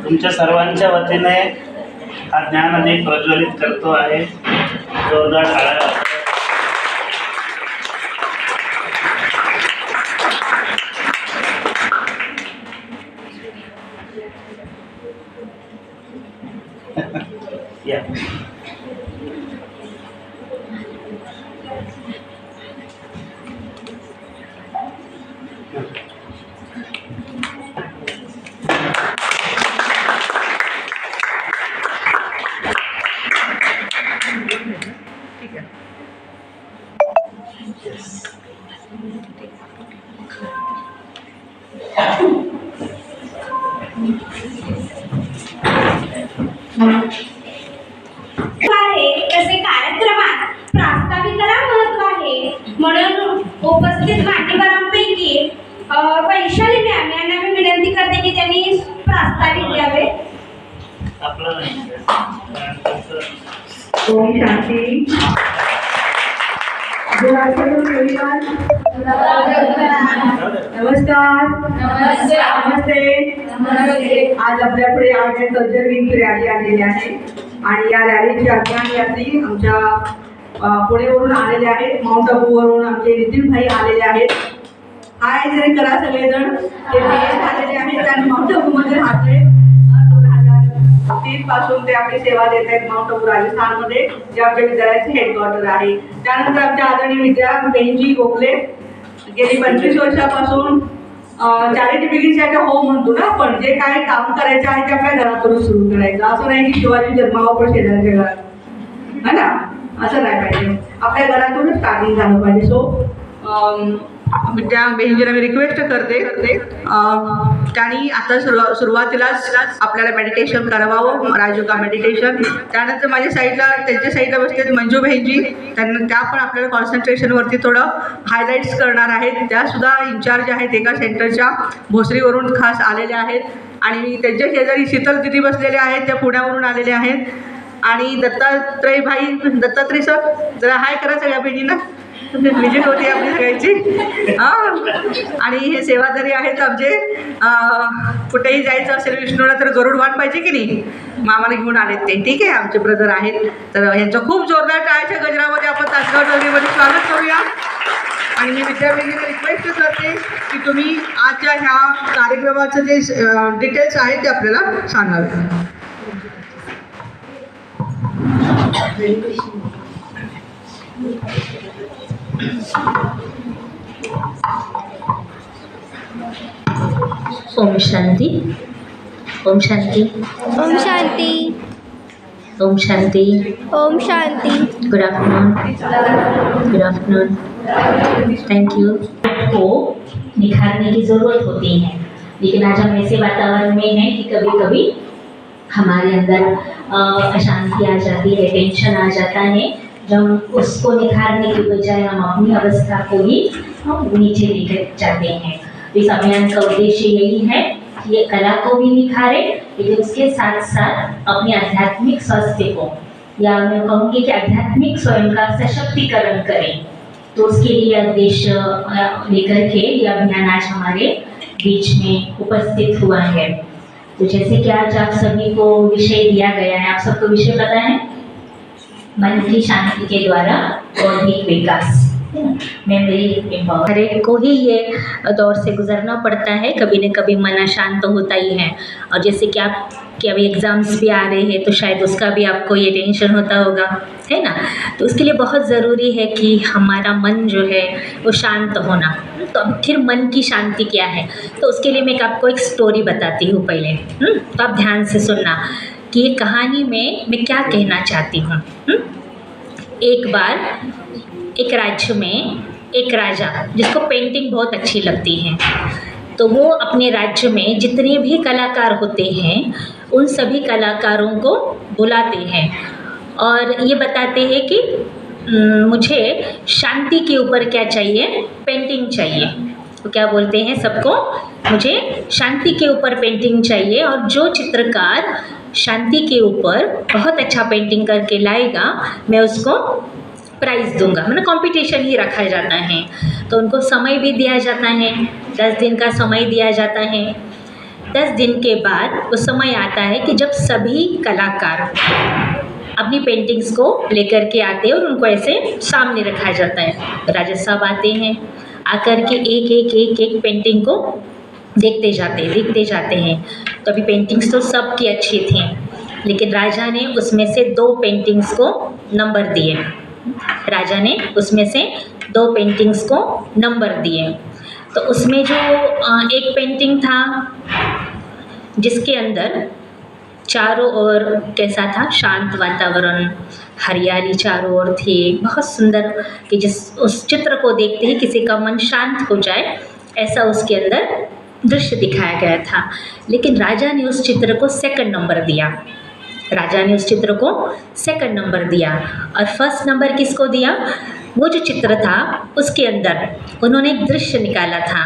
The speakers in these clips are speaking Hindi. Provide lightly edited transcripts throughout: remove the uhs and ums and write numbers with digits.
तुमच्या सर्वांच्या वतीने हा ज्ञानदीप प्रज्वलित करतो आहे. जोरदार टाळ्या. या तसे कार्यक्रमात प्रास्ताविकाला महत्व आहे. म्हणून उपस्थित मान्यवरांपैकी वैशाली मॅम यांना मी विनंती करते की त्यांनी प्रास्ताविक द्यावे. ओम शांती. Good afternoon everyone. नमस्कार. नमस्ते. आज आपल्याकडे art and culture week rally आलेली आहे आणि या रॅलीची अज्ञानयात्री आमच्या पुणेवरून आलेले आहेत. माउंट आबूवरून आमचे नितीन भाई आलेले आहेत. हाय जरी करा सगळेजण. ते BS आलेले आहेत आणि माउंट आबूमध्ये राहते. 2003 पासून ते आपली सेवा देत आहेत माउंट आबू राजस्थानमध्ये, जे आमच्या विद्यालयाचे हेडक्वार्टर आहे. त्यानंतर आमच्या आदरणीय विद्या बेनजी गोखले गेली 25 वर्षापासून चॅरिटी बिगिन्स होम म्हणतो ना आपण, जे काय काम करायचं आहे ते आपल्या घरातून सुरू करायचं. असं नाही की शिवाजी जन्मावा पण शेजारच्या घरात, है ना, असं नाही पाहिजे. आपल्या घरातूनच स्टार्टिंग झालं पाहिजे. सो विद्या बेनजीला मी रिक्वेस्ट करते त्यांनी आता सुरुवातीलाच आपल्याला मेडिटेशन करावं, राजयोगा मेडिटेशन. त्यानंतर माझ्या साईडला त्यांच्या साईडला बसले मंजू बहिणजी, त्यांना त्या पण आपल्याला कॉन्सन्ट्रेशनवरती थोडं हायलाईट्स करणार आहेत. त्यासुद्धा इंचार्ज आहेत एका सेंटरच्या, भोसरीवरून खास आलेल्या आहेत. आणि त्यांच्या शेजारी शीतल दिदी बसलेले आहेत, त्या पुण्यावरून आलेले आहेत. आणि दत्तात्रय सर जरा हाय करा सगळ्या बहिणींना, विजिट होती आपली सगळ्यांची. आणि हे सेवादारी आहेत आमचे. कुठेही जायचं असेल विष्णूला तर गरुड वाहन पाहिजे की नाही, मामाला घेऊन आलेत ते. ठीक आहे, आमचे ब्रदर आहेत. तर यांचं खूप जोरदार टाळ्याच्या गजरामध्ये आपण तासगाव डोंगरीमध्ये स्वागत करूया. आणि मी विद्यार्थ्यांना रिक्वेस्ट करते की तुम्ही आजच्या ह्या कार्यक्रमाचं जे डिटेल्स आहेत ते आपल्याला सांगावे. ओम शांति. ओम शांति. ओम शांति. ओम शांति. ओम शांति. Good afternoon. Good afternoon. Thank you. को निखारने की ज़रूरत होती है, लेकिन आज हम ऐसे वातावरण में हैं कि कभी कभी हमारे अंदर अशांति आ जाती है, टेंशन आ जाता है. जब उसको निखारने के बजाय हम अपनी अवस्था को ही हम नीचे लेकर जाते हैं. इस अभियान का उद्देश्य यही है कि ये कला को भी निखारे, लेकिन उसके साथ साथ अपने आध्यात्मिक स्वास्थ्य को, या मैं कहूँगी कि आध्यात्मिक स्वयं का सशक्तिकरण करें. तो उसके लिए उद्देश्य लेकर के ये अभियान आज हमारे बीच में उपस्थित हुआ है. तो जैसे कि आज आप सभी को विषय दिया गया है, आप सबको विषय पता है, मन की शांति के द्वारा बौद्धिक विकास. हर एक को ही ये दौर से गुजरना पड़ता है. कभी न कभी मन अशांत होता ही है. और जैसे कि आप कि अभी एग्ज़ाम्स भी आ रहे हैं, तो शायद उसका भी आपको ये टेंशन होता होगा, है ना. तो उसके लिए बहुत ज़रूरी है कि हमारा मन जो है वो शांत होना. तो अब फिर मन की शांति क्या है, तो उसके लिए मैं आपको एक स्टोरी बताती हूँ पहले. तो आप ध्यान से सुनना कि ये कहानी में मैं क्या कहना चाहती हूँ. एक बार एक राज्य में एक राजा, जिसको पेंटिंग बहुत अच्छी लगती है, तो वो अपने राज्य में जितने भी कलाकार होते हैं उन सभी कलाकारों को बुलाते हैं और ये बताते हैं कि मुझे शांति के ऊपर क्या चाहिए, पेंटिंग चाहिए। तो क्या बोलते हैं सबको, मुझे शांति के ऊपर पेंटिंग चाहिए, और जो चित्रकार शांति के ऊपर बहुत अच्छा पेंटिंग करके लाएगा मैं उसको प्राइज़ दूंगा। मतलब कंपटीशन ही रखा जाता है। तो उनको समय भी दिया जाता है, 10 दिन का समय दिया जाता है। 10 दिन के बाद वो समय आता है कि जब सभी कलाकार अपनी पेंटिंग्स को लेकर के आते हैं और उनको ऐसे सामने रखा जाता है। राजा साहब आते हैं, आकर के एक पेंटिंग को देखते जाते हैं। तो अभी पेंटिंग्स तो सबकी अच्छी थी, लेकिन राजा ने उसमें से 2 पेंटिंग्स को नंबर दिए। राजा ने उसमें से 2 पेंटिंग्स को नंबर दिए। तो उसमें जो एक पेंटिंग था जिसके अंदर चारों ओर कैसा था, शांत वातावरण, हरियाली चारों ओर थी, बहुत सुंदर, कि उस चित्र को देखते ही किसी का मन शांत हो जाए, ऐसा उसके अंदर दृश्य दिखाया गया था। लेकिन राजा ने उस चित्र को सेकंड नंबर दिया। राजा ने उस चित्र को सेकंड नंबर दिया, और फर्स्ट नंबर किसको दिया? वो जो चित्र था उसके अंदर उन्होंने एक दृश्य निकाला था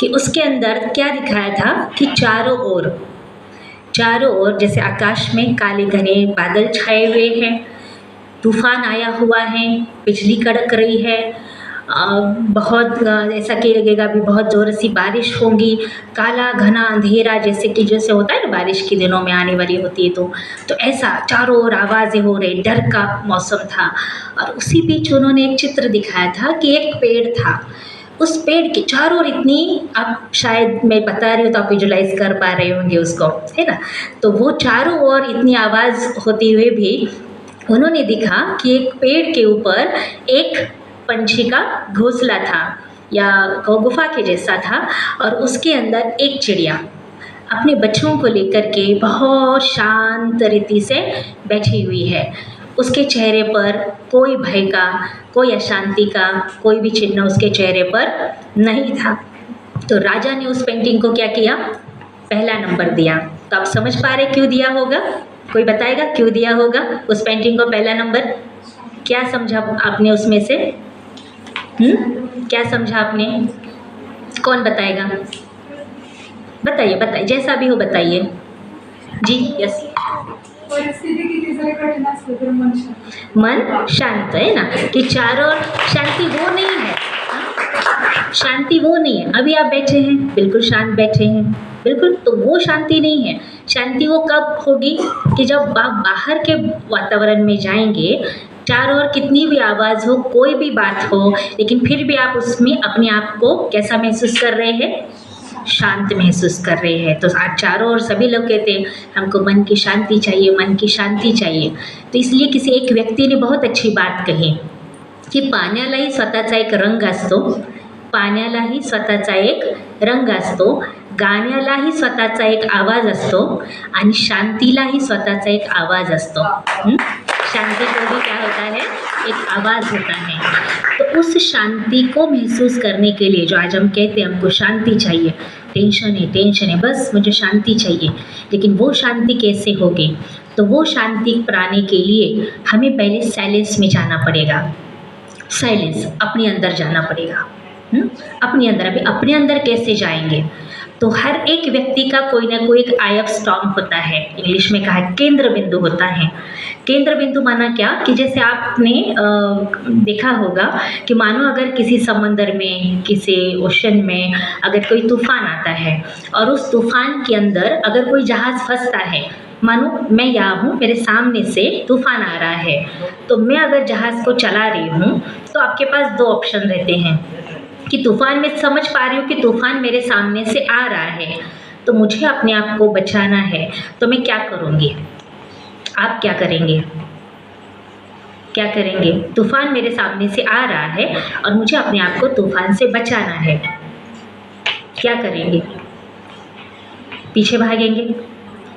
कि उसके अंदर क्या दिखाया था कि चारों ओर जैसे आकाश में काले घने बादल छाए हुए हैं, तूफान आया हुआ है, बिजली कड़क रही है, बहुत ऐसा कि लगेगा भी बहुत ज़ोर सी बारिश होगी, काला घना अंधेरा जैसे होता है ना बारिश के दिनों में आने वाली होती है, तो ऐसा चारों ओर आवाज़ें हो रही, डर का मौसम था। और उसी बीच उन्होंने एक चित्र दिखाया था कि एक पेड़ था, उस पेड़ के चारों ओर इतनी, आप शायद मैं बता रही हूँ तो आप विजुलाइज कर पा रहे होंगे उसको, है ना। तो वो चारों ओर इतनी आवाज़ होते हुए भी उन्होंने देखा कि एक पेड़ के ऊपर एक पंछी का घोंसला था या गुफा के जैसा था, और उसके अंदर एक चिड़िया अपने बच्चों को लेकर के बहुत शांत रीति से बैठी हुई है। उसके चेहरे पर कोई भय का, कोई अशांति का कोई भी चिन्ह उसके चेहरे पर नहीं था। तो राजा ने उस पेंटिंग को क्या किया? पहला नंबर दिया। तो आप समझ पा रहे क्यों दिया होगा? कोई बताएगा क्यों दिया होगा उस पेंटिंग को पहला नंबर? क्या समझा आपने उसमें से? क्या समझा आपने? कौन बताएगा? बताइए, जैसा भी हो बताइए जी। यस, परिस्थिती किती जरी कठीण असली तर मन शांत है ना, कि चारों ओर शांति वो नहीं है, शांति वो नहीं है। अभी आप बैठे हैं, बिल्कुल शांत बैठे हैं, बिल्कुल, तो वो शांति नहीं है। शांति वो कब होगी कि जब आप बाहर के वातावरण में जाएंगे, चारों ओर कितनी भी आवाज़ हो, कोई भी बात हो, लेकिन फिर भी आप उसमें अपने आप को कैसा महसूस कर रहे हैं? शांत महसूस कर रहे हैं। तो आज चारों ओर सभी लोग कहते हैं हमको मन की शांति चाहिए, मन की शांति चाहिए। तो इसलिए किसी एक व्यक्ति ने बहुत अच्छी बात कही की पाण्यालाही स्वतःचा एक रंग असतो, पाण्यालाही स्वतःचा एक रंग असतो, गाण्यालाही स्वतःचा एक आवाज असतो आणि शांतीलाही स्वतःचा एक आवाज असतो। शांति को भी क्या होता है? एक आवाज़ होता है। तो उस शांति को महसूस करने के लिए जो आज हम कहते हैं हमको शांति चाहिए, टेंशन है, बस मुझे शांति चाहिए, लेकिन वो शांति कैसे होगी? तो वो शांति पाने के लिए हमें पहले साइलेंस में जाना पड़ेगा। साइलेंस, अपने अंदर जाना पड़ेगा। अपने अंदर, अभी अपने अंदर कैसे जाएंगे? तो हर एक व्यक्ति का कोई ना कोई एक आई ऑफ स्टॉर्म होता है, इंग्लिश में कहा है केंद्र बिंदु होता है। केंद्र बिंदु माना क्या कि जैसे आपने देखा होगा कि मानो अगर किसी समंदर में, किसी ओशन में अगर कोई तूफान आता है और उस तूफान के अंदर अगर कोई जहाज़ फंसता है, मानो मैं यहाँ हूँ, मेरे सामने से तूफान आ रहा है, तो मैं अगर जहाज़ को चला रही हूँ तो आपके पास 2 ऑप्शन रहते हैं कि तूफान में समझ पा रही हूँ कि तूफान मेरे सामने से आ रहा है, तो मुझे अपने आप को बचाना है, तो मैं क्या करूँगी? आप क्या करेंगे? क्या करेंगे? तूफान मेरे सामने से आ रहा है और मुझे अपने आप को तूफान से बचाना है, क्या करेंगे? पीछे भागेंगे,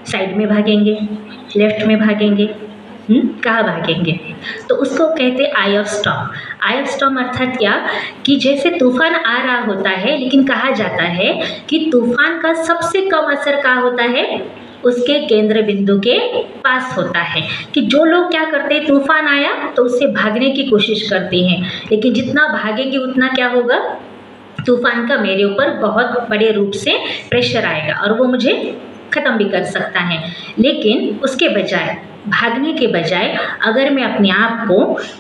साइड में भागेंगे, लेफ्ट में भागेंगे, कहाँ भागेंगे? तो उसको कहते हैं eye of storm. Eye of storm अर्थात क्या कि जैसे तूफान आ रहा होता है, लेकिन कहा जाता है कि तूफान का सबसे कम असर कहाँ होता है? उसके केंद्र बिंदु के पास होता है। कि जो लोग क्या करते हैं, तूफान आया तो उससे भागने की कोशिश करते हैं, लेकिन जितना भागेंगे उतना क्या होगा, तूफान का मेरे ऊपर बहुत बड़े रूप से प्रेशर आएगा और वो मुझे ख़त्म भी कर सकता है। लेकिन उसके बजाय, भागने के बजाय, अगर मैं अपने आप को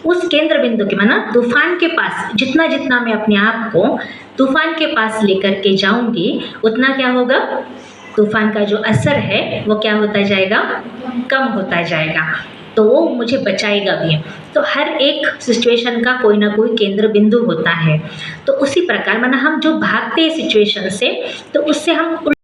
उस केंद्र बिंदु के माना तूफान के पास, जितना जितना मैं अपने आप को तूफान के पास लेकर के जाऊंगी, उतना क्या होगा, तूफान का जो असर है वो क्या होता जाएगा, कम होता जाएगा, तो वो मुझे बचाएगा भी। तो हर एक सिचुएशन का कोई ना कोई केंद्र बिंदु होता है। तो उसी प्रकार माना हम जो भागते हैं सिचुएशन से, तो उससे हम